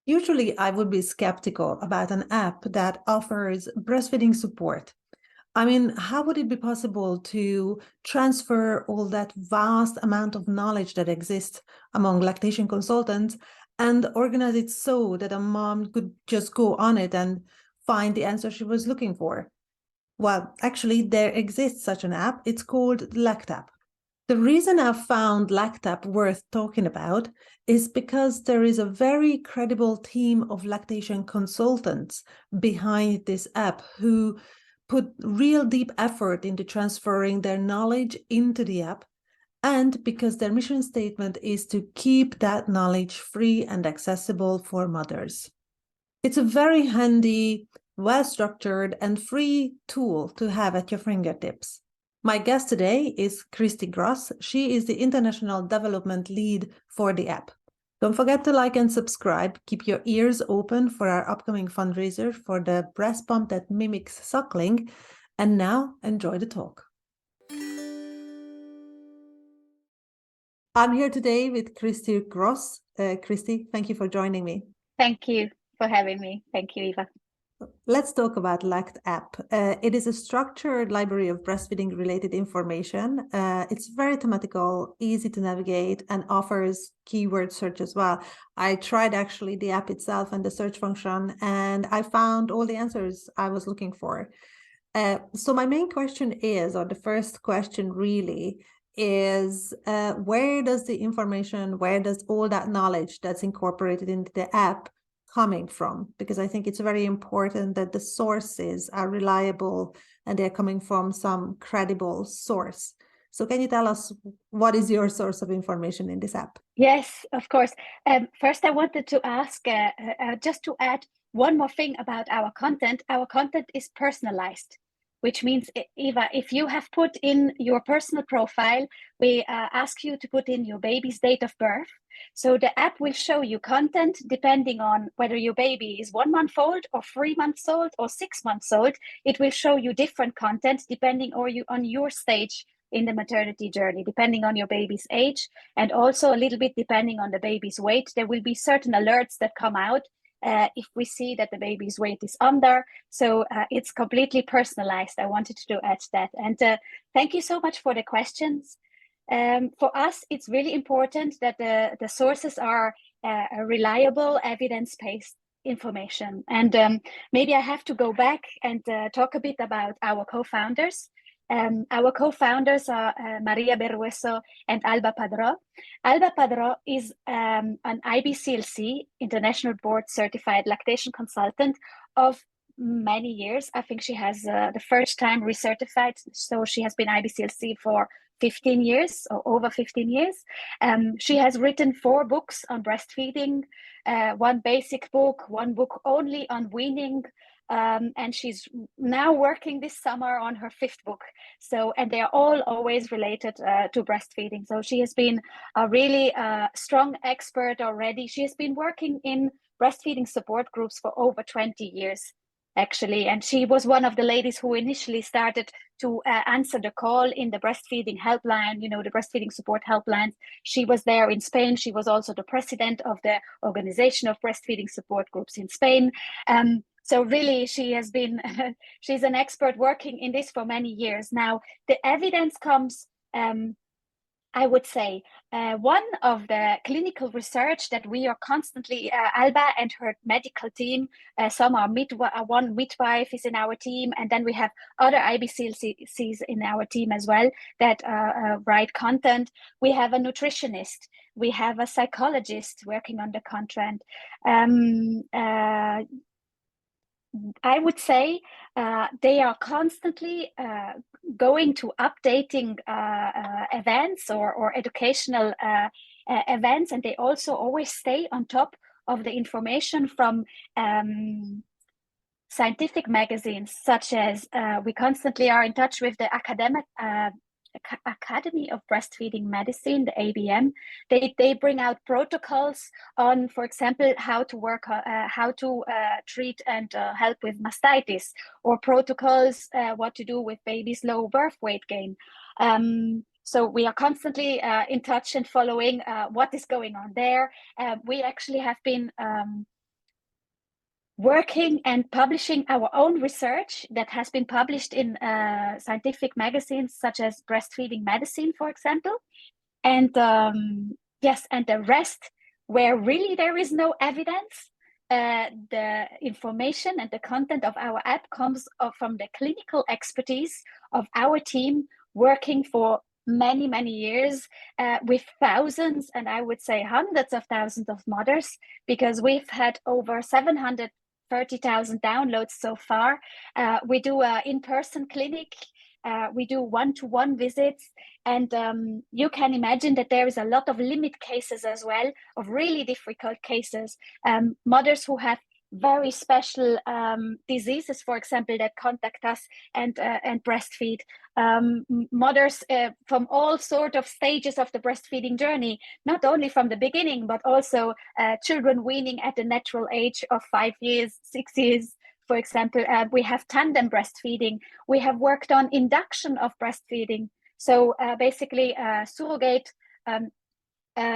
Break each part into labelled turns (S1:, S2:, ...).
S1: Usually, I would be skeptical about an app that offers breastfeeding support. I mean, how would it be possible to transfer all that vast amount of knowledge that exists among lactation consultants and organize it so that a mom could just go on it and find the answer she was looking for? Well, actually, there exists such an app. It's called LactApp. The reason I've found LactApp worth talking about is because there is a very credible team of lactation consultants behind this app who put real deep effort into transferring their knowledge into the app, and because their mission statement is to keep that knowledge free and accessible for mothers. It's a very handy, well-structured, and free tool to have at your fingertips. My guest today is Christi Gross. She is the International Development Lead for the app. Don't forget to like and subscribe. Keep your ears open for our upcoming fundraiser for the breast pump that mimics suckling. And now, enjoy the talk. I'm here today with Christi Gross. Christi, thank you for joining me.
S2: Thank you for having me. Thank you, Eva.
S1: Let's talk about LactApp. It is a structured library of breastfeeding-related information. It's very thematical, easy to navigate, and offers keyword search as well. I tried actually the app itself and the search function, and I found all the answers I was looking for. So my main question is, or the first question really, is where does the information, where does all that knowledge that's incorporated into the app coming from? Because I think it's very important that the sources are reliable and they're coming from some credible source. So can you tell us what is your source of information in this app?
S2: Yes, of course. First, I wanted to ask, just to add one more thing about our content. Our content is personalized, which means, Eva, if you have put in your personal profile, we ask you to put in your baby's date of birth. So the app will show you content depending on whether your baby is 1 month old or 3 months old or 6 months old. It will show you different content depending on your stage in the maternity journey, depending on your baby's age, and also a little bit depending on the baby's weight. There will be certain alerts that come out if we see that the baby's weight is under. So it's completely personalized. I wanted to add that. And thank you so much for the questions. For us, it's really important that the sources are reliable, evidence-based information. And maybe I have to go back and talk a bit about our co-founders. Our co-founders are Maria Berrueso and Alba Padró. Alba Padró is an IBCLC, International Board Certified Lactation Consultant of many years. I think she has the first time recertified, so she has been IBCLC for 15 years or over 15 years. She has written 4 books on breastfeeding, 1 basic book, 1 book only on weaning, and she's now working this summer on her 5th book. So, and they are all always related to breastfeeding. So she has been a really strong expert already. She has been working in breastfeeding support groups for over 20 years, actually. And she was one of the ladies who initially started to answer the call in the breastfeeding helpline, you know, the breastfeeding support helpline. She was there in Spain. She was also the president of the Organization of Breastfeeding Support Groups in Spain. So really, she has been, she's an expert working in this for many years. Now, the evidence comes, I would say, one of the clinical research that we are constantly, Alba and her medical team, some are one midwife is in our team, and then we have other IBCLCs in our team as well that write content. We have a nutritionist, we have a psychologist working on the content. I would say they are constantly going to updating events or educational events, and they also always stay on top of the information from scientific magazines, such as we constantly are in touch with the Academy of Breastfeeding Medicine, the ABM. They bring out protocols on, for example, how to work, how to treat and help with mastitis, or protocols what to do with babies' low birth weight gain. So we are constantly in touch and following what is going on there. We actually have been working and publishing our own research that has been published in scientific magazines such as Breastfeeding Medicine, for example. And yes, and the rest, where really there is no evidence, the information and the content of our app comes from the clinical expertise of our team working for many, many years with thousands, and I would say hundreds of thousands of mothers, because we've had over 730,000 downloads so far. We do an in-person clinic. We do one-to-one visits, and you can imagine that there is a lot of limit cases as well, of really difficult cases. Mothers who have very special diseases, for example, that contact us and breastfeed. Mothers from all sort of stages of the breastfeeding journey, not only from the beginning, but also children weaning at the natural age of 5 years, 6 years. For example, we have tandem breastfeeding. We have worked on induction of breastfeeding. So basically, surrogate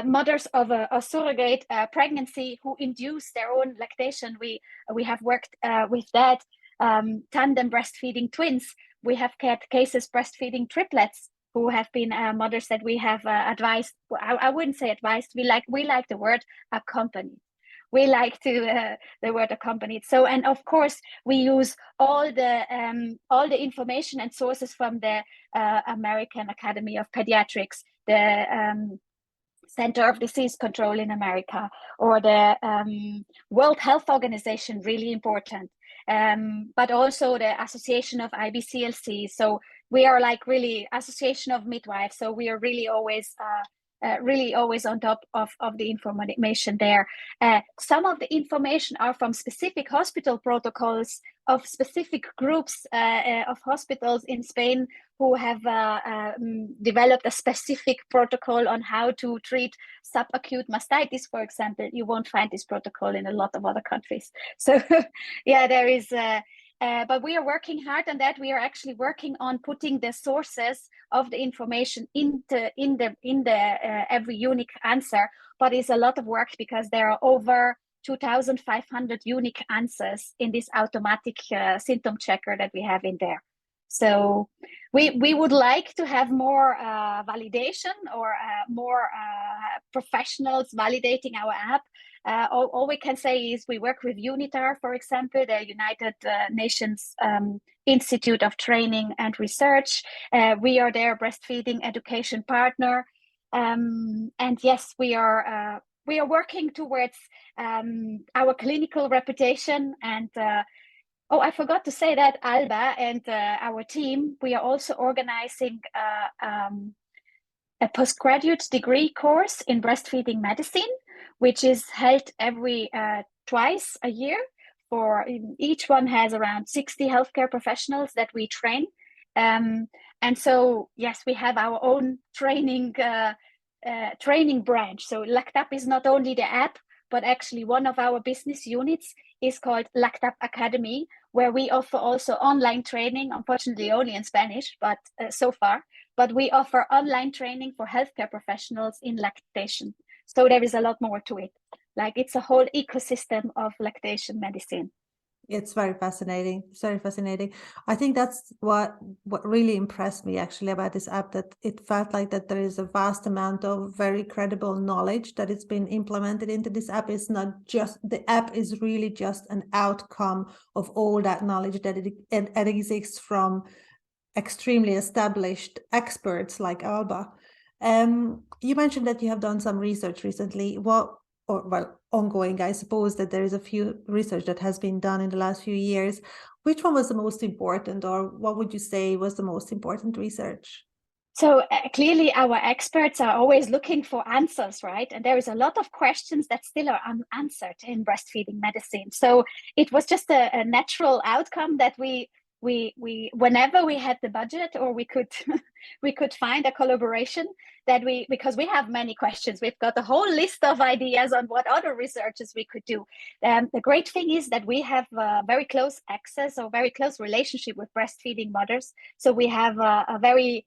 S2: mothers of a surrogate pregnancy who induce their own lactation. We have worked with that. Tandem breastfeeding twins. We have had cases breastfeeding triplets who have been mothers that we have advised. I wouldn't say advised. We like the word accompanied. We like to the word accompanied. So, and of course, we use all the information and sources from the American Academy of Pediatrics, the Center of Disease Control in America, or the World Health Organization, really important, but also the Association of IBCLC. So we are like really Association of Midwives. So we are really always on top of the information there. Some of the information are from specific hospital protocols of specific groups of hospitals in Spain who have developed a specific protocol on how to treat subacute mastitis, for example. You won't find this protocol in a lot of other countries. So yeah, there is... but we are working hard on that. We are actually working on putting the sources of the information in the every unique answer. But it's a lot of work because there are over 2,500 unique answers in this automatic symptom checker that we have in there. So we would like to have more validation or more professionals validating our app. All we can say is we work with UNITAR, for example, the United Nations Institute of Training and Research. We are their breastfeeding education partner. And yes, we are working towards our clinical reputation. And oh, I forgot to say that Alba and our team, we are also organizing a postgraduate degree course in breastfeeding medicine, which is held every twice a year. For each one has around 60 healthcare professionals that we train. And so, yes, we have our own training branch. So LactApp is not only the app, but actually one of our business units is called LactApp Academy, where we offer also online training, unfortunately only in Spanish, but so far. But we offer online training for healthcare professionals in lactation. So there is a lot more to it. Like it's a whole ecosystem of lactation medicine.
S1: It's very fascinating. It's very fascinating. I think that's what really impressed me actually about this app, that it felt like that there is a vast amount of very credible knowledge that it's been implemented into this app. It's not just, the app is really just an outcome of all that knowledge that it exists from extremely established experts like Alba. You mentioned that you have done some research recently. Ongoing, I suppose that there is a few research that has been done in the last few years. Which one was the most important, or what would you say was the most important research?
S2: So clearly our experts are always looking for answers, right? And there is a lot of questions that still are unanswered in breastfeeding medicine. So it was just a natural outcome that we whenever we had the budget or we could we could find a collaboration, that because we have many questions, we've got a whole list of ideas on what other researches we could do. The great thing is that we have very close access or very close relationship with breastfeeding mothers. So we have a very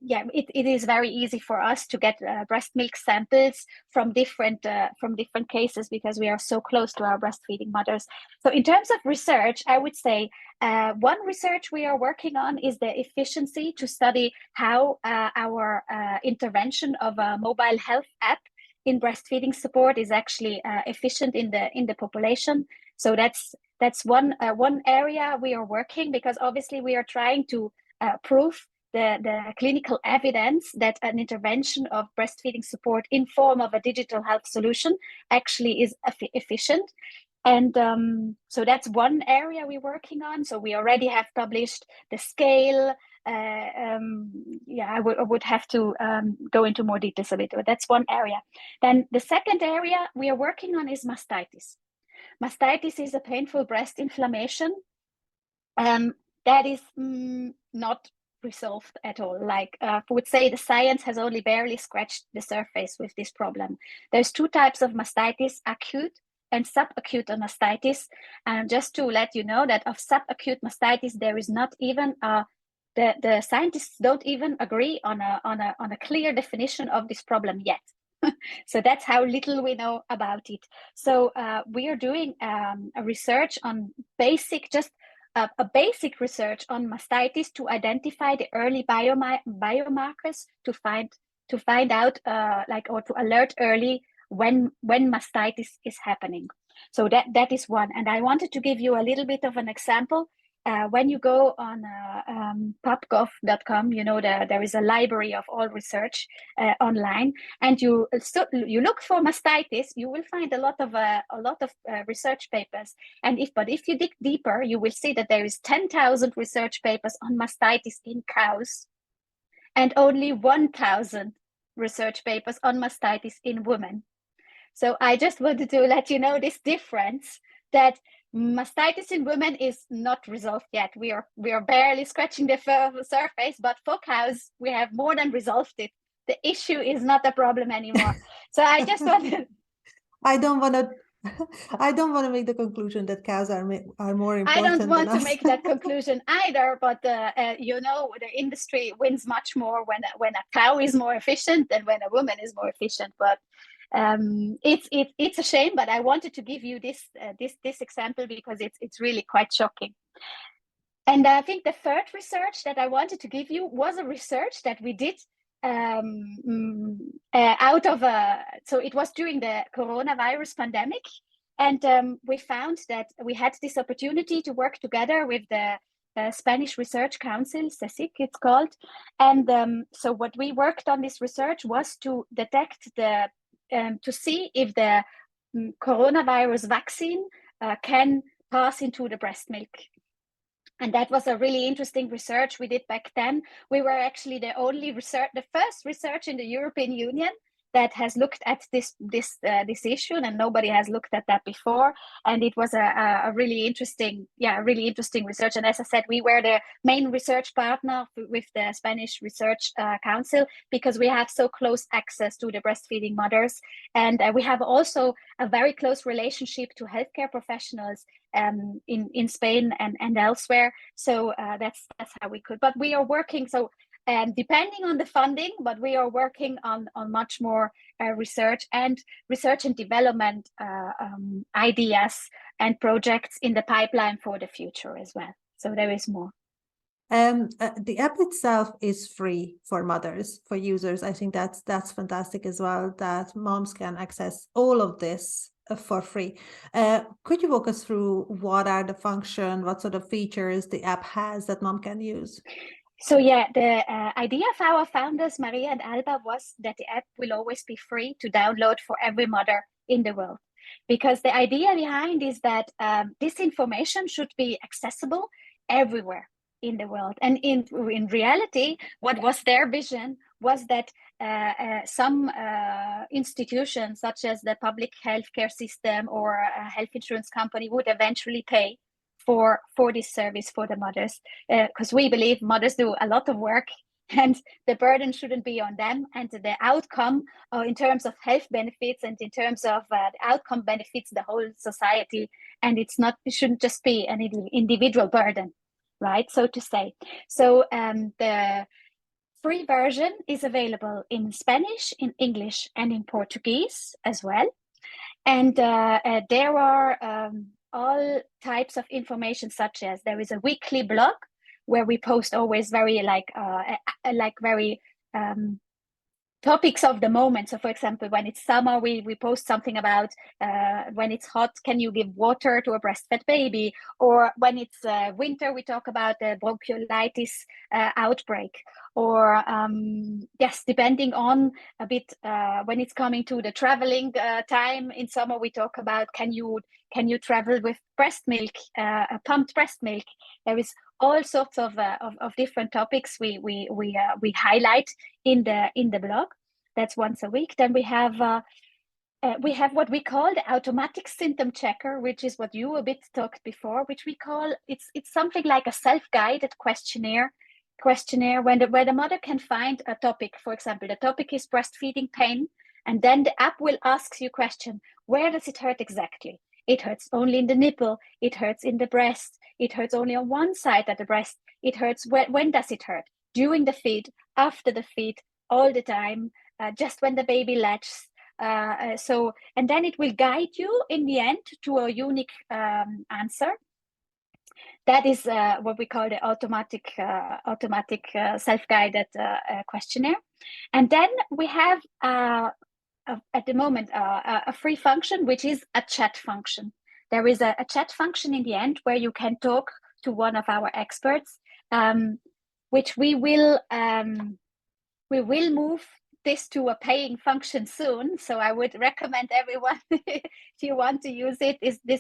S2: it is very easy for us to get breast milk samples from different cases because we are so close to our breastfeeding mothers. So in terms of research, I would say one research we are working on is the efficiency to study how our intervention of a mobile health app in breastfeeding support is actually efficient in the population. So that's one area we are working, because obviously we are trying to prove the clinical evidence that an intervention of breastfeeding support in form of a digital health solution actually is efficient. And so that's one area we're working on. So we already have published the scale. I would have to go into more details of it, but that's one area. Then the second area we are working on is mastitis. Mastitis is a painful breast inflammation that is not resolved at all. Like I would say the science has only barely scratched the surface with this problem. There's two types of mastitis, acute and subacute mastitis. And just to let you know that of subacute mastitis, there is not even the scientists don't even agree on a clear definition of this problem yet. So that's how little we know about it. So we are doing a research on a basic research on mastitis to identify the early biomarkers to find out or to alert early when mastitis is happening. So that is one. And I wanted to give you a little bit of an example. When you go on pubgov.com, there is a library of all research online, and you look for mastitis, you will find a lot of research papers. And if you dig deeper, you will see that there is 10,000 research papers on mastitis in cows, and only 1,000 research papers on mastitis in women. So I just wanted to let you know this difference, that mastitis in women is not resolved yet. We are barely scratching the surface, but for cows, we have more than resolved it. The issue is not a problem anymore. So I just wanted.
S1: I don't want to make the conclusion that cows are more important.
S2: I don't want
S1: than
S2: to make that conclusion either, but the industry wins much more when a cow is more efficient than when a woman is more efficient. But it's a shame, but I wanted to give you this example because it's really quite shocking. And I think the third research that I wanted to give you was a research that we did so it was during the coronavirus pandemic, and we found that we had this opportunity to work together with the Spanish Research Council, CSIC it's called. And so what we worked on this research was to detect to see if the coronavirus vaccine can pass into the breast milk. And that was a really interesting research we did back then. We were actually the first research in the European Union that has looked at this issue, and nobody has looked at that before. And it was a really interesting research. And as I said, we were the main research partner with the Spanish Research Council, because we have so close access to the breastfeeding mothers, and we have also a very close relationship to healthcare professionals in Spain and elsewhere. So that's how we could. But we are working depending on the funding, but we are working on much more research and development ideas and projects in the pipeline for the future as well. So there is more.
S1: The app itself is free for mothers, for users. I think that's fantastic as well, that moms can access all of this for free. Could you walk us through what are the functions, what sort of features the app has that mom can use?
S2: So the idea of our founders, Maria and Alba, was that the app will always be free to download for every mother in the world. Because the idea behind is that this information should be accessible everywhere in the world. And in reality, what was their vision was that some institutions, such as the public healthcare system or a health insurance company, would eventually pay for this service for the mothers, because we believe mothers do a lot of work and the burden shouldn't be on them, and the outcome in terms of health benefits and in terms of the outcome benefits the whole society, and it shouldn't just be an individual burden, right, so to say. So free version is available in Spanish, in English, and in Portuguese as well. And there are all types of information, such as there is a weekly blog where we post always very very topics of the moment. So for example, when it's summer, we post something about when it's hot, can you give water to a breastfed baby? Or when it's winter, we talk about the bronchiolitis outbreak. Or yes, depending on a bit when it's coming to the traveling time in summer, we talk about can you travel with breast milk, pumped breast milk. There is all sorts of different topics we highlight in the blog. That's once a week. Then we have what we call the automatic symptom checker, which is what you a bit talked before, which we call it's something like a self-guided questionnaire where the mother can find a topic. For example, the topic is breastfeeding pain, and then the app will ask you question: where does it hurt exactly? It hurts only in the nipple, it hurts in the breast, it hurts only on one side of the breast, it hurts when does it hurt? During the feed, after the feed, all the time, just when the baby latches. And then it will guide you in the end to a unique answer. That is what we call the automatic self-guided questionnaire. And then we have at the moment a free function, which is a chat function. There is a chat function in the end where you can talk to one of our experts, which we will move this to a paying function soon. So I would recommend everyone, if you want to use it,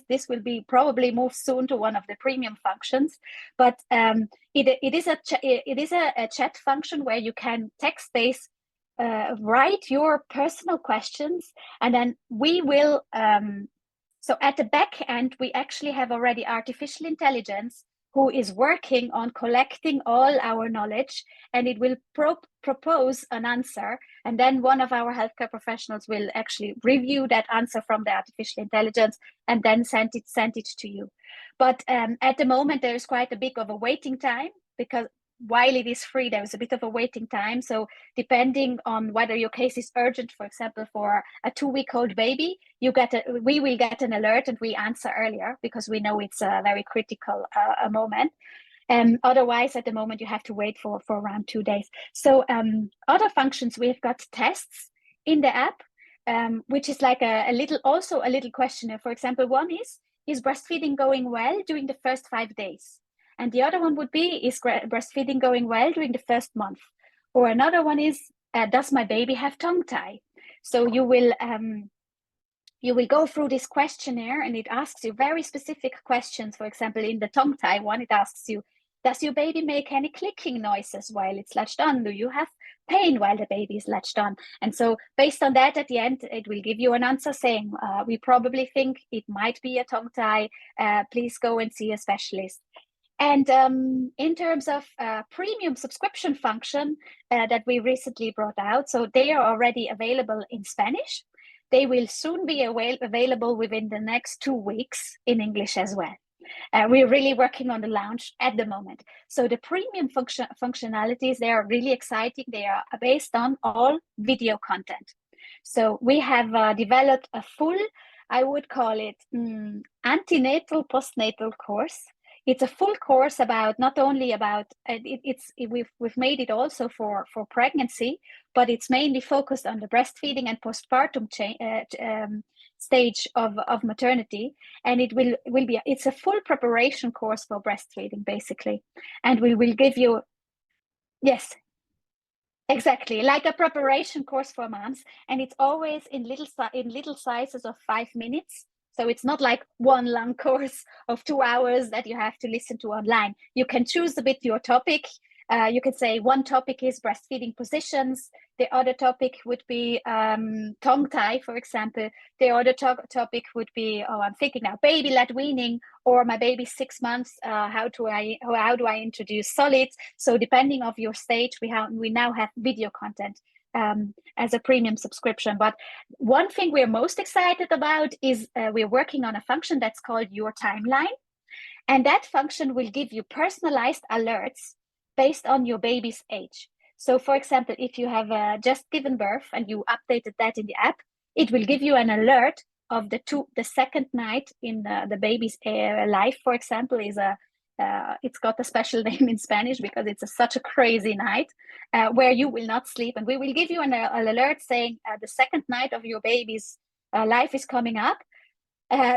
S2: this will be probably moved soon to one of the premium functions. But it is a chat function where you can text-based write your personal questions, and then we will so at the back end we actually have already artificial intelligence who is working on collecting all our knowledge, and it will propose an answer, and then one of our healthcare professionals will actually review that answer from the artificial intelligence and then send it to you. But at the moment there is quite a bit of a waiting time, because while it is free, there is a bit of a waiting time. So depending on whether your case is urgent, for example, for a 2-week-old baby, we will get an alert and we answer earlier because we know it's a very critical moment. Otherwise, at the moment, you have to wait for around 2 days. So other functions, we've got tests in the app, which is like a little questionnaire. For example, one is breastfeeding going well during the first 5 days? And the other one would be, is breastfeeding going well during the first month? Or another one is, does my baby have tongue tie? So you will go through this questionnaire, and it asks you very specific questions. For example, in the tongue tie one, it asks you, does your baby make any clicking noises while it's latched on? Do you have pain while the baby is latched on? And so based on that, at the end, it will give you an answer saying, we probably think it might be a tongue tie. Please go and see a specialist. And in terms of premium subscription function that we recently brought out, so they are already available in Spanish. They will soon be available within the next 2 weeks in English as well. We're really working on the launch at the moment. So the premium functionalities, they are really exciting. They are based on all video content. So we have developed a full, I would call it antenatal postnatal course. It's a full course about not only about we've made it also for pregnancy, but it's mainly focused on the breastfeeding and postpartum stage of maternity, and it's a full preparation course for breastfeeding basically, and we will give you, yes, exactly, like a preparation course for moms, and it's always in little sizes of 5 minutes. So it's not like one long course of 2 hours that you have to listen to online. You can choose a bit your topic. You can say one topic is breastfeeding positions. The other topic would be tongue tie, for example. The other topic would be, I'm thinking now, baby-led weaning, or my baby's 6 months. How do I introduce solids? So depending on your stage, we now have video content as a premium subscription. But one thing we're most excited about is we're working on a function that's called Your Timeline. And that function will give you personalized alerts based on your baby's age. So for example, if you have just given birth and you updated that in the app, it will give you an alert of the second night in the baby's life, for example, is it's got a special name in Spanish because it's such a crazy night where you will not sleep. And we will give you an alert saying the second night of your baby's life is coming up.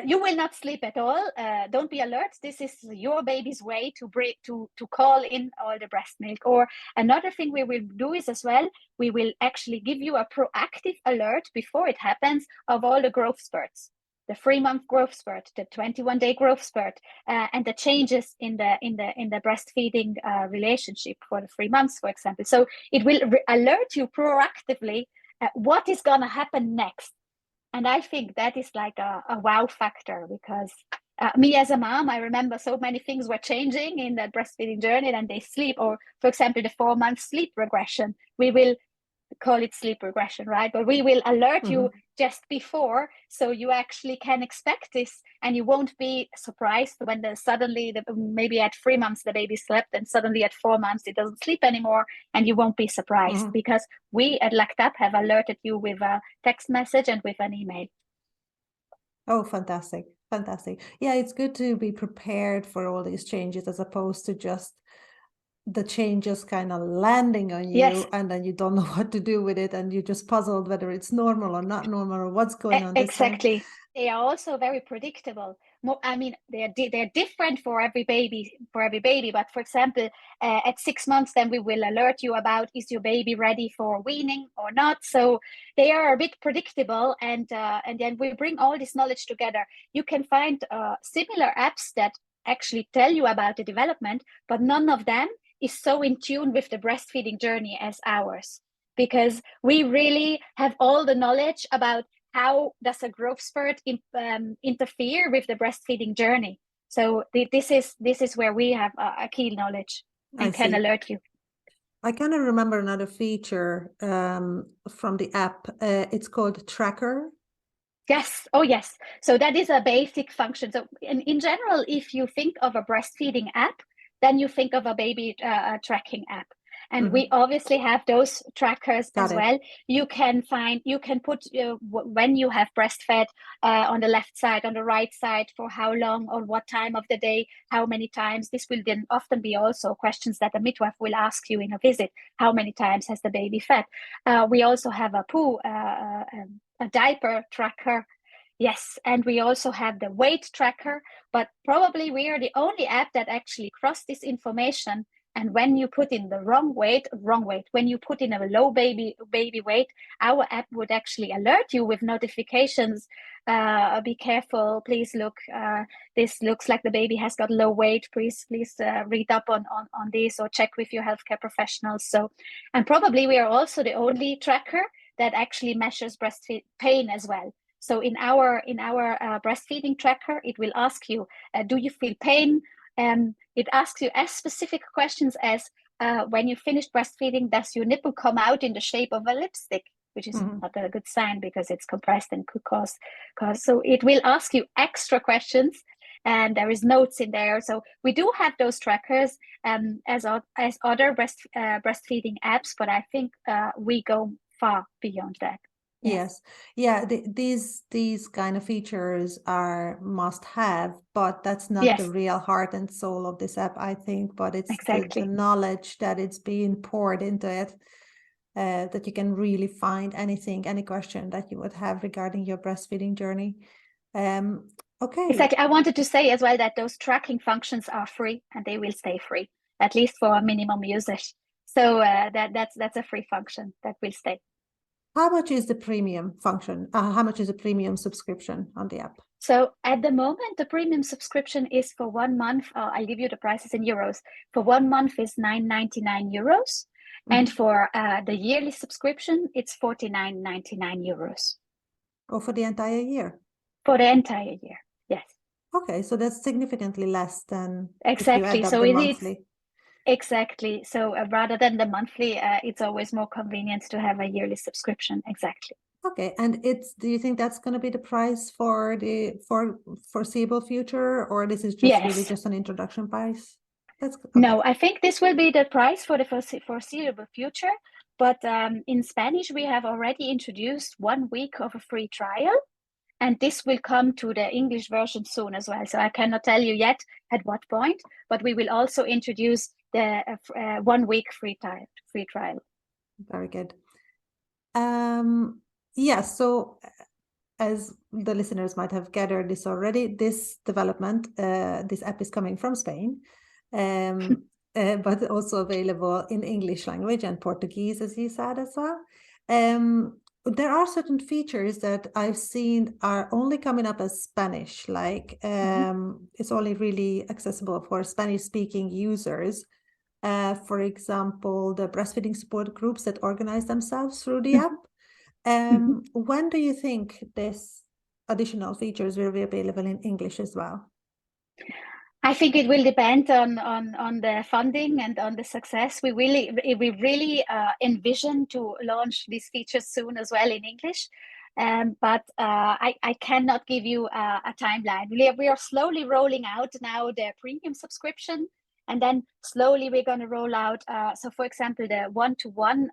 S2: You will not sleep at all. Don't be alert. This is your baby's way to call in all the breast milk. Or another thing we will do is as well, we will actually give you a proactive alert before it happens of all the growth spurts, the 3-month growth spurt, the 21-day growth spurt, and the changes in the breastfeeding relationship for the 3 months, for example. So it will alert you proactively what is going to happen next. And I think that is like a wow factor, because me as a mom, I remember so many things were changing in that breastfeeding journey, and they sleep, or for example, the 4-month sleep regression. We will call it sleep regression, right? But we will alert you just before, so you actually can expect this, and you won't be surprised when suddenly maybe at 3 months the baby slept, and suddenly at 4 months it doesn't sleep anymore, and you won't be surprised because we at LactApp have alerted you with a text message and with an email.
S1: Oh, fantastic. Yeah, it's good to be prepared for all these changes as opposed to just the changes kind of landing on you, and then you don't know what to do with it, and you're just puzzled whether it's normal or not normal or what's going on this time.
S2: Exactly. They are also very predictable. I mean, they're different for every baby. But for example, at 6 months, then we will alert you about, is your baby ready for weaning or not? So they are a bit predictable, and then we bring all this knowledge together. You can find similar apps that actually tell you about the development, but none of them is so in tune with the breastfeeding journey as ours, because we really have all the knowledge about how does a growth spurt interfere with the breastfeeding journey. So this is where we have a key knowledge and can alert you.
S1: I kind of remember another feature from the app. It's called Tracker.
S2: Yes. Oh, yes. So that is a basic function. So in general, if you think of a breastfeeding app, then you think of a baby tracking app. And we obviously have those trackers as well. You can put when you have breastfed on the left side, on the right side, for how long, or what time of the day, how many times. This will then often be also questions that the midwife will ask you in a visit. How many times has the baby fed? We also have a poo, a diaper tracker. Yes, and we also have the weight tracker, but probably we are the only app that actually cross this information. And when you put in the wrong weight, when you put in a low baby weight, our app would actually alert you with notifications. Be careful, please look, this looks like the baby has got low weight. Please read up on this, or check with your healthcare professionals. So, and probably we are also the only tracker that actually measures breastfeed pain as well. So in our breastfeeding tracker, it will ask you, do you feel pain? It asks you as specific questions as, when you finish breastfeeding, does your nipple come out in the shape of a lipstick? Which is not a good sign because it's compressed and could cause. So it will ask you extra questions, and there is notes in there. So we do have those trackers as other breastfeeding apps, but I think we go far beyond that.
S1: Yes. Yeah, these kind of features are must have, but that's not the real heart and soul of this app, I think. But it's the knowledge that it's being poured into it, that you can really find any question that you would have regarding your breastfeeding journey. Okay.
S2: Exactly. I wanted to say as well that those tracking functions are free, and they will stay free, at least for a minimum usage. So that's a free function that will stay.
S1: How much is the premium function? How much is a premium subscription on the app?
S2: So at the moment, the premium subscription is for 1 month. I'll give you the prices in euros. For 1 month is €9.99, and for the yearly subscription, it's €49.99.
S1: Oh, for the entire year?
S2: For the entire year, yes.
S1: Okay, so that's significantly less than
S2: exactly.
S1: If you add up the monthly.
S2: Exactly. So rather than the monthly, it's always more convenient to have a yearly subscription. Exactly.
S1: Okay, and do you think that's going to be the price for the foreseeable future, or this is just really just an introduction price? That's okay.
S2: No, I think this will be the price for the foreseeable future. But in Spanish, we have already introduced 1 week of a free trial. And this will come to the English version soon as well. So I cannot tell you yet at what point, but we will also introduce the 1 week free trial.
S1: Very good. Yeah, so as the listeners might have gathered this already, this development, this app is coming from Spain, but also available in English language and Portuguese, as you said as well. There are certain features that I've seen are only coming up as Spanish, like it's only really accessible for Spanish-speaking users. For example, the breastfeeding support groups that organize themselves through the app. When do you think this additional features will be available in English as well?
S2: I think it will depend on the funding and on the success. We really envision to launch these features soon as well in English. But I cannot give you a timeline. We are slowly rolling out now the premium subscription, and then slowly we're going to roll out. So, for example, the one-to-one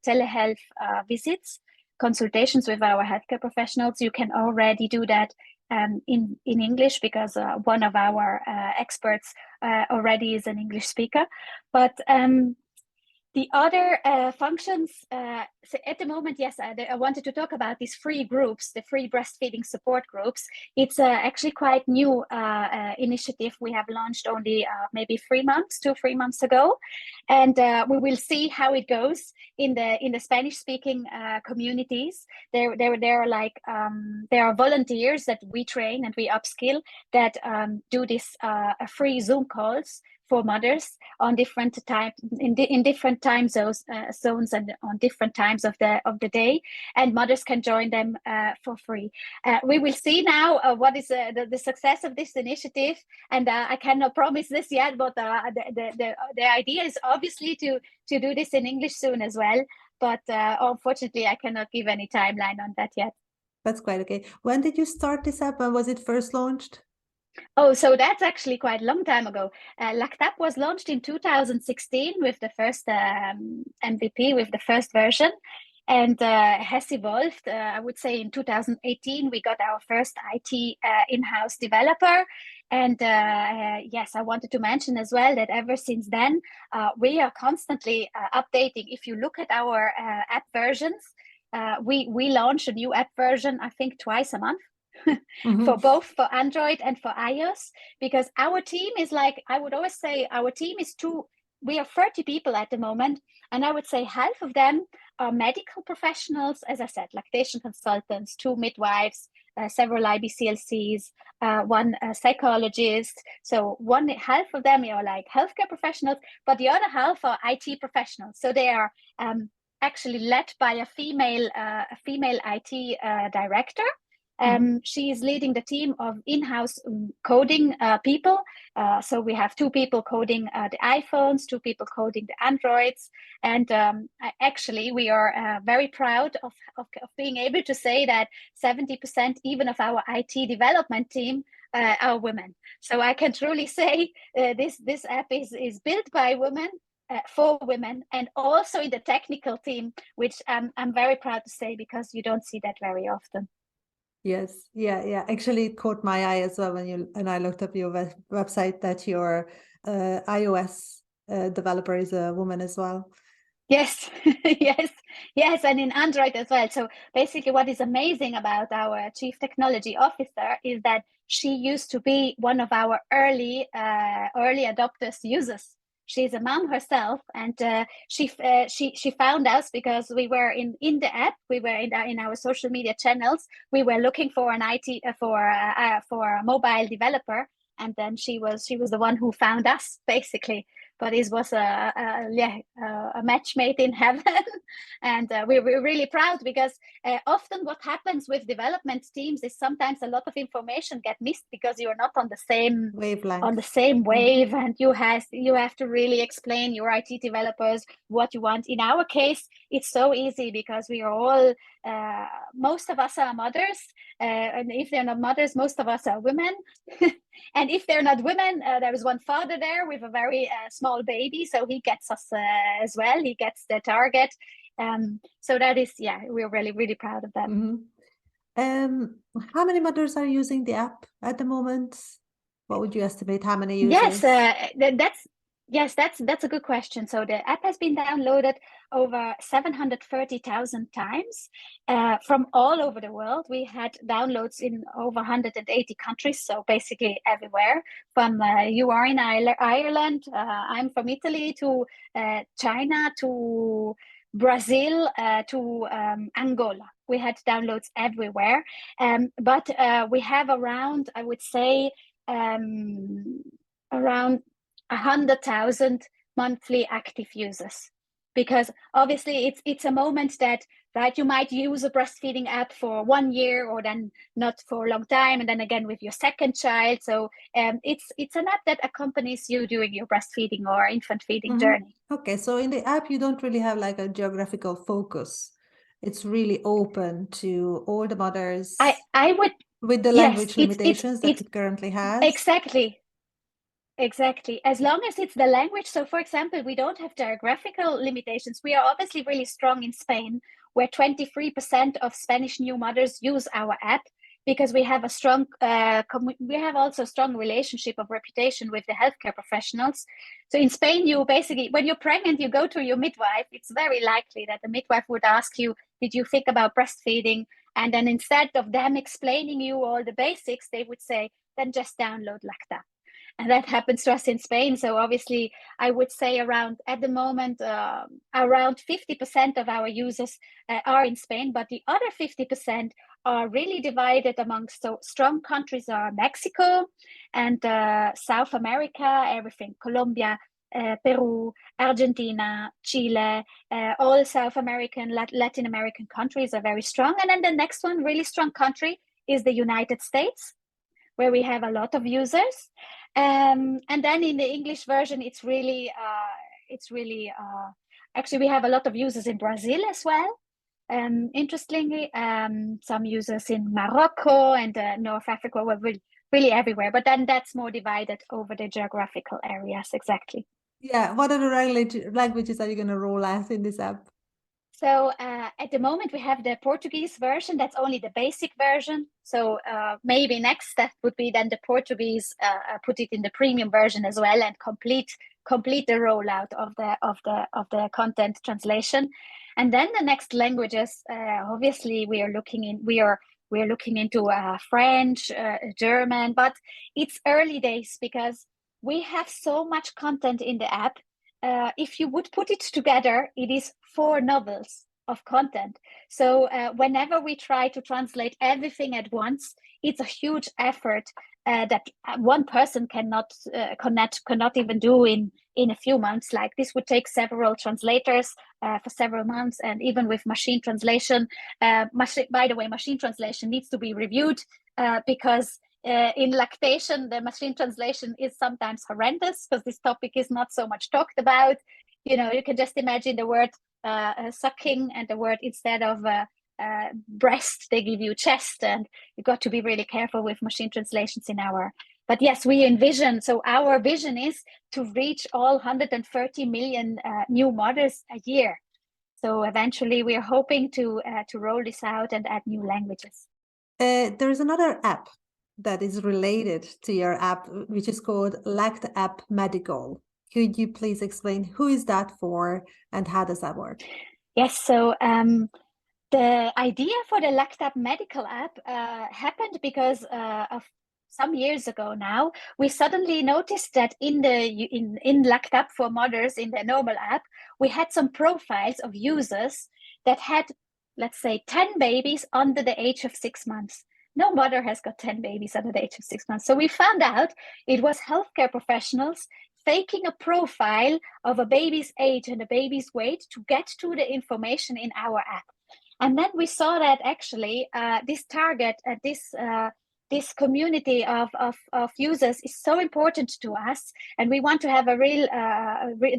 S2: telehealth visits, consultations with our healthcare professionals. You can already do that in English because one of our experts already is an English speaker. But the other functions, so at the moment, yes, I wanted to talk about these free groups, the free breastfeeding support groups. It's actually quite new initiative. We have launched only maybe 3 months, 2-3 months ago, and we will see how it goes in the Spanish-speaking communities. There are volunteers that we train and we upskill that do this free Zoom calls for mothers on different time in different time zones and on different times of the day, and mothers can join them for free. We will see now what is the success of this initiative, and I cannot promise this yet, but the idea is obviously to do this in English soon as well. But unfortunately, I cannot give any timeline on that yet.
S1: That's quite okay. When did you start this app? When was it first launched?
S2: Oh, so that's actually quite a long time ago. LactApp was launched in 2016 with the first MVP, with the first version, and has evolved. I would say in 2018, we got our first IT in-house developer. And yes, I wanted to mention as well that ever since then, we are constantly updating. If you look at our app versions, we launch a new app version, I think, twice a month. For both for Android and for iOS, because our team is like, I would always say our team is we are 30 people at the moment, and I would say half of them are medical professionals, as I said, lactation consultants, 2 midwives, several IBCLCs, 1 psychologist. So half of them are like healthcare professionals, but the other half are IT professionals. So they are actually led by a female IT director. She is leading the team of in-house coding people. So we have 2 people coding the iPhones, 2 people coding the Androids. And actually, we are very proud of being able to say that 70% even of our IT development team are women. So I can truly say this app is built by women, for women, and also in the technical team, which I'm very proud to say, because you don't see that very often.
S1: Yes, yeah. Actually, it caught my eye as well when I looked up your website that your iOS developer is a woman as well.
S2: Yes, yes, and in Android as well. So basically, what is amazing about our Chief Technology Officer is that she used to be one of our early adopters users. She's a mom herself, and she found us because we were in the app. We were in our social media channels. We were looking for an IT for a mobile developer, and then she was the one who found us, basically. But it was a match made in heaven, and we're really proud, because often what happens with development teams is sometimes a lot of information get missed because you're not on the same
S1: wavelength,
S2: on the same wave, and you have to really explain your IT developers what you want. In our case, it's so easy because we are all most of us are mothers, and if they're not mothers, most of us are women. And if they're not women, there is one father there with a very small baby, so he gets us as well. He gets the target. So that is, yeah, we're really, really proud of that.
S1: How many mothers are using the app at the moment? What would you estimate? How many users?
S2: Yes, that's a good question. So the app has been downloaded over 730,000 times from all over the world. We had downloads in over 180 countries, so basically everywhere. From you are in Ireland, I'm from Italy, to China, to Brazil, to Angola. We had downloads everywhere, but we have around, I would say, around 100,000 monthly active users, because obviously it's a moment that, right, you might use a breastfeeding app for 1 year, or then not for a long time, and then again with your second child. So it's an app that accompanies you during your breastfeeding or infant feeding journey.
S1: Okay, so in the app you don't really have like a geographical focus. It's really open to all the mothers.
S2: I would,
S1: with the language limitations that it currently has.
S2: Exactly. As long as it's the language. So for example, we don't have geographical limitations. We are obviously really strong in Spain, where 23% of Spanish new mothers use our app, because we have a strong, we have also a strong relationship of reputation with the healthcare professionals. So in Spain, you basically, when you're pregnant, you go to your midwife. It's very likely that the midwife would ask you, did you think about breastfeeding? And then instead of them explaining you all the basics, they would say, then just download LactApp. And that happens to us in Spain. So obviously, I would say around, at the moment, around 50% of our users are in Spain, but the other 50% are really divided amongst, so strong countries are Mexico and South America, everything, Colombia, Peru, Argentina, Chile, all South American, Latin American countries are very strong. And then the next one, really strong country, is the United States, where we have a lot of users. And then in the English version, it's really actually, we have a lot of users in Brazil as well. Interestingly, some users in Morocco and North Africa, were really everywhere. But then that's more divided over the geographical areas. Exactly.
S1: Yeah. What other languages are you going to roll out in this app?
S2: So at the moment, we have the Portuguese version. That's only the basic version. So maybe next step would be then the Portuguese, put it in the premium version as well, and complete the rollout of the content translation. And then the next languages, obviously, we are looking into French, German, but it's early days, because we have so much content in the app. If you would put it together, it is 4 novels of content. So whenever we try to translate everything at once, it's a huge effort that one person cannot even do in a few months. Like, this would take several translators for several months, and even with machine translation. By the way, machine translation needs to be reviewed because in lactation, the machine translation is sometimes horrendous, because this topic is not so much talked about. You know, you can just imagine the word sucking, and the word, instead of breast, they give you chest, and you got to be really careful with machine translations in our. But yes, we envision. So our vision is to reach all 130 million new mothers a year. So eventually, we are hoping to roll this out and add new languages.
S1: There's another app that is related to your app, which is called LactApp Medical. Could you please explain who is that for and how does that work?
S2: Yes, so the idea for the LactApp Medical app happened because of some years ago now, we suddenly noticed that in LactApp for mothers, in the normal app, we had some profiles of users that had, let's say, 10 babies under the age of 6 months. No mother has got 10 babies under the age of 6 months. So we found out it was healthcare professionals faking a profile of a baby's age and a baby's weight to get to the information in our app. And then we saw that actually this target, this community of users is so important to us, and we want to have a real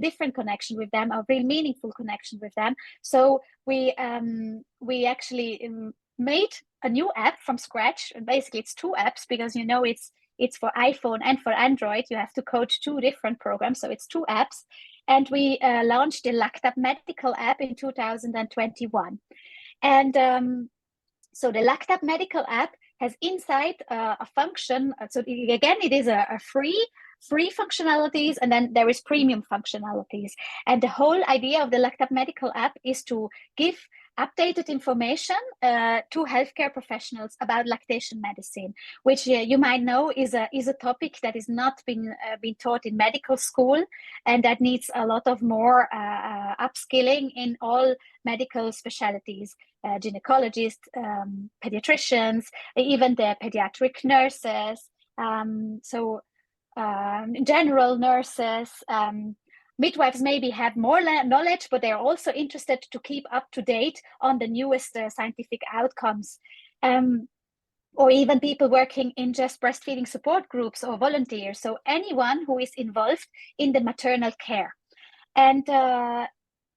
S2: different connection with them, a real meaningful connection with them. So we actually made a new app from scratch. Basically, it's 2 apps, because, you know, it's It's for iPhone and for Android. You have to code 2 different programs, so it's 2 apps. And we launched the LactApp Medical app in 2021. And so the LactApp Medical app has inside a function. So again, it is a free functionalities, and then there is premium functionalities. And the whole idea of the LactApp Medical app is to give updated information to healthcare professionals about lactation medicine, which you might know is a topic that is not been taught in medical school, and that needs a lot of more upskilling in all medical specialties, gynecologists, pediatricians, even the pediatric nurses, general nurses. Midwives maybe have more knowledge, but they're also interested to keep up to date on the newest scientific outcomes. Or even people working in just breastfeeding support groups or volunteers. So anyone who is involved in the maternal care. And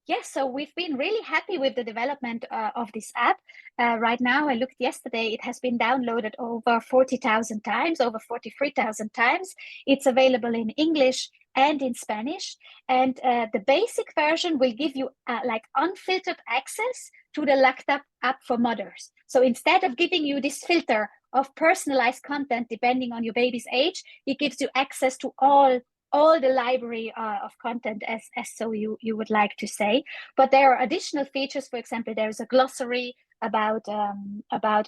S2: yes, so we've been really happy with the development of this app. Right now, I looked yesterday, it has been downloaded over 40,000 times, over 43,000 times. It's available in English and in Spanish. And the basic version will give you like unfiltered access to the LactApp app for mothers. So instead of giving you this filter of personalized content depending on your baby's age, it gives you access to all the library of content as so you would like to say. But there are additional features. For example, there is a glossary about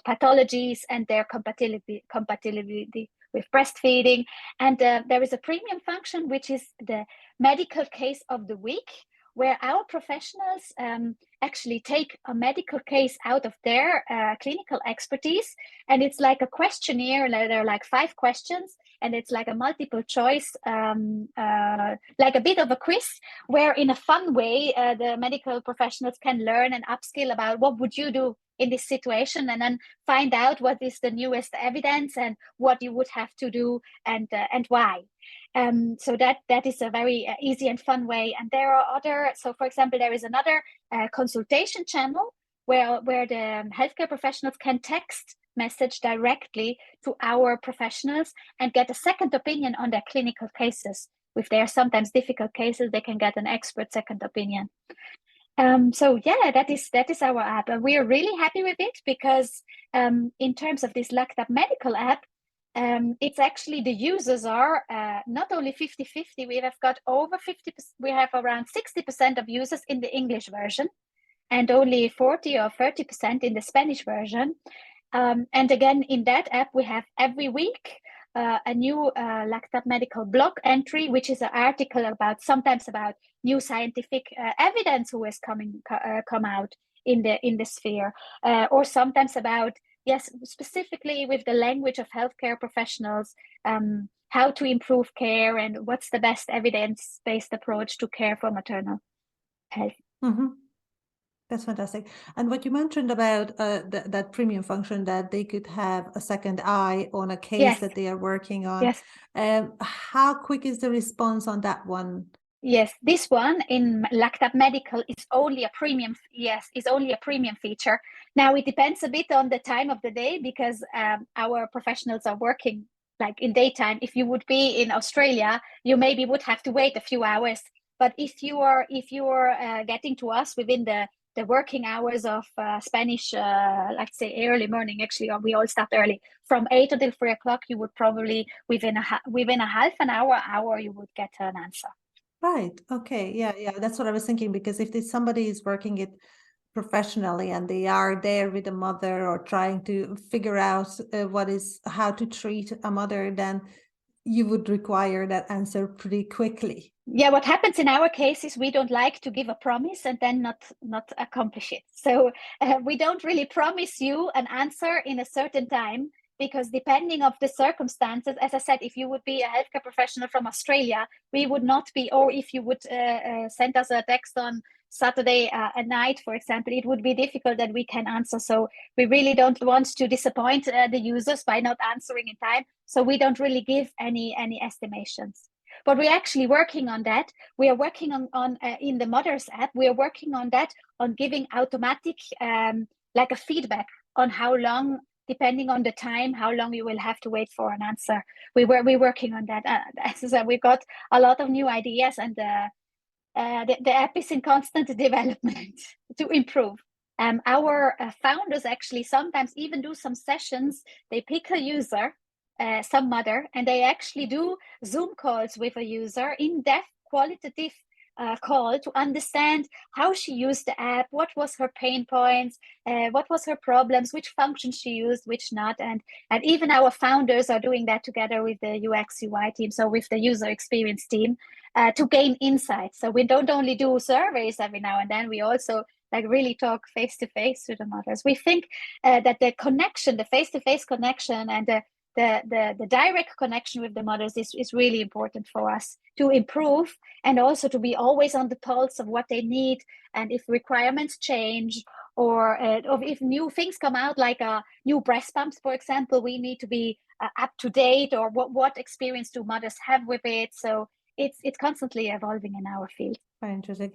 S2: pathologies and their compatibility with breastfeeding. And there is a premium function, which is the medical case of the week, where our professionals actually take a medical case out of their clinical expertise. And it's like a questionnaire. There are like 5 questions, and it's like a multiple choice, like a bit of a quiz, where in a fun way, the medical professionals can learn and upskill about what would you do in this situation, and then find out what is the newest evidence and what you would have to do and why. So that is a very easy and fun way. And there are other, so for example, there is another consultation channel where the healthcare professionals can text message directly to our professionals and get a second opinion on their clinical cases. If they are sometimes difficult cases, they can get an expert second opinion. So yeah, that is our app, and we are really happy with it because in terms of this LactApp Medical app, it's actually the users are not only 50-50, we have got over 50%, we have around 60% of users in the English version and only 40 or 30% in the Spanish version. And again, in that app, we have every week a new LactApp Medical blog entry, which is an article sometimes about new scientific evidence who has come out in the sphere, or sometimes about, yes, specifically with the language of healthcare professionals, how to improve care and what's the best evidence-based approach to care for maternal health.
S1: Mm-hmm. That's fantastic. And what you mentioned about that premium function, that they could have a second eye on a case
S2: Yes.
S1: that they are working on.
S2: Yes.
S1: How quick is the response on that one?
S2: Yes, this one in LactApp Medical is only a premium. Yes, is only a premium feature. Now it depends a bit on the time of the day because our professionals are working like in daytime. If you would be in Australia, you maybe would have to wait a few hours. But if you are getting to us within the working hours of Spanish, let's say early morning, actually, or we all start early, from 8 until 3 o'clock, you would probably within a half an hour, you would get an answer.
S1: Right. Okay. Yeah. That's what I was thinking, because if somebody is working it professionally and they are there with a mother or trying to figure out how to treat a mother, then you would require that answer pretty quickly.
S2: Yeah, what happens in our case is we don't like to give a promise and then not accomplish it. So we don't really promise you an answer in a certain time, because depending of the circumstances, as I said, if you would be a healthcare professional from Australia, we would not be, or if you would send us a text on Saturday at night, for example, it would be difficult that we can answer. So we really don't want to disappoint the users by not answering in time. So we don't really give any estimations. But we're actually working on that. We are working on in the Mothers app, we are working on that, on giving automatic like a feedback on how long depending on the time, how long you will have to wait for an answer. We're working on that. As I said, we've got a lot of new ideas, and the app is in constant development to improve. Our founders actually sometimes even do some sessions. They pick a user, some mother, and they actually do Zoom calls with a user, in-depth qualitative call to understand how she used the app, what was her pain points, what was her problems, which functions she used, which not. And even our founders are doing that together with the UX UI team, so with the user experience team, to gain insights. So we don't only do surveys every now and then, we also like really talk face to face to the mothers. We think that the connection, the face-to-face connection, and the direct connection with the mothers is really important for us to improve, and also to be always on the pulse of what they need, and if requirements change, or if new things come out, like new breast pumps, for example, we need to be up to date, or what experience do mothers have with it. So it's constantly evolving in our field.
S1: Very interesting.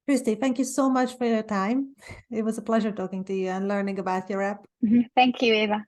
S1: Christi, thank you so much for your time. It was a pleasure talking to you and learning about your app.
S2: Thank you, Eva.